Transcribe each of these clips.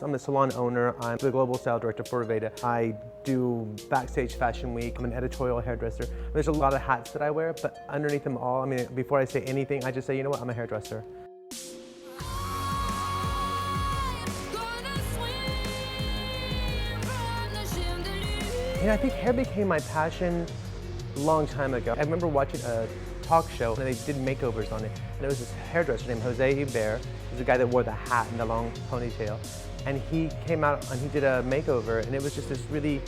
I'm the salon owner. I'm the global sales director for Aveda. I do Backstage Fashion Week. I'm an editorial hairdresser. There's a lot of hats that I wear, but underneath them all, I mean, before I say anything, I just say, you know what, I'm a hairdresser. You know, I think hair became my passion a long time ago. I remember watching a talk show and they did makeovers on it. And it was this hairdresser named Jose Iber. He's the guy that wore the hat and the long ponytail. And he came out and he did a makeover, and it was just this really,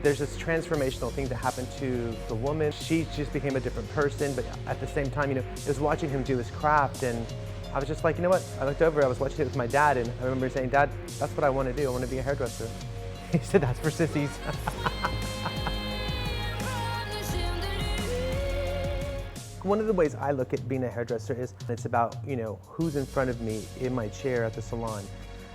there's this transformational thing that happened to the woman. She just became a different person, but at the same time, you know, it was watching him do his craft, and I was just like, you know what? I looked over, I was watching it with my dad, and I remember saying, Dad, that's what I want to do. I want to be a hairdresser. He said, that's for sissies. One of the ways I look at being a hairdresser is it's about, you know, who's in front of me in my chair at the salon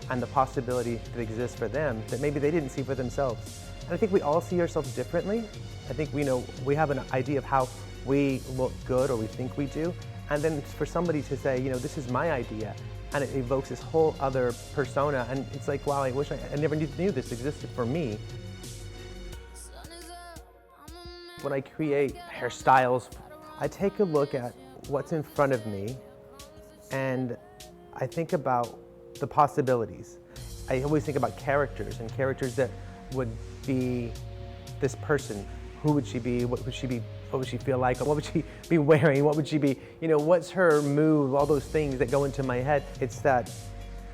and the possibility that exists for them that maybe they didn't see for themselves. And I think we all see ourselves differently. I think we have an idea of how we look good, or we think we do. And then for somebody to say, you know, this is my idea, and it evokes this whole other persona, and it's like, wow, I wish I never knew this existed for me. When I create hairstyles, I take a look at what's in front of me, and I think about the possibilities. I always think about characters, and characters that would be this person. Who would she be? What would she be? What would she feel like? What would she be wearing? What would she be? You know, what's her move? All those things that go into my head. It's that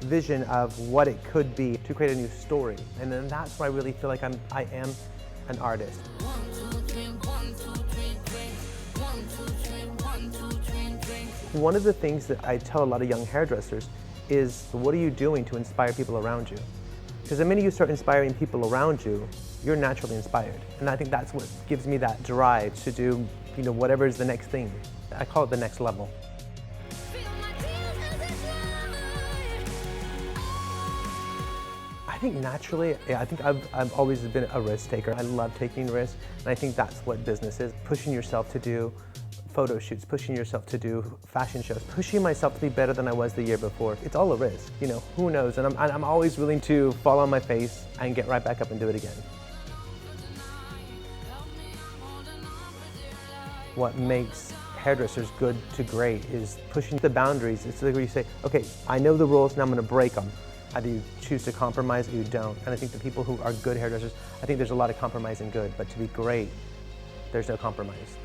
vision of what it could be to create a new story. And then that's where I really feel like I am an artist. One of the things that I tell a lot of young hairdressers is, what are you doing to inspire people around you? Because the minute you start inspiring people around you, you're naturally inspired. And I think that's what gives me that drive to do, you know, whatever is the next thing. I call it the next level. I think naturally, yeah, I think I've always been a risk taker. I love taking risks, and I think that's what business is. Pushing yourself to do photo shoots, pushing yourself to do fashion shows, pushing myself to be better than I was the year before. It's all a risk, you know, who knows? And I'm always willing to fall on my face and get right back up and do it again. What makes hairdressers good to great is pushing the boundaries. It's like where you say, okay, I know the rules, now I'm gonna break them. Either you choose to compromise or you don't. And I think the people who are good hairdressers, I think there's a lot of compromise in good, but to be great, there's no compromise.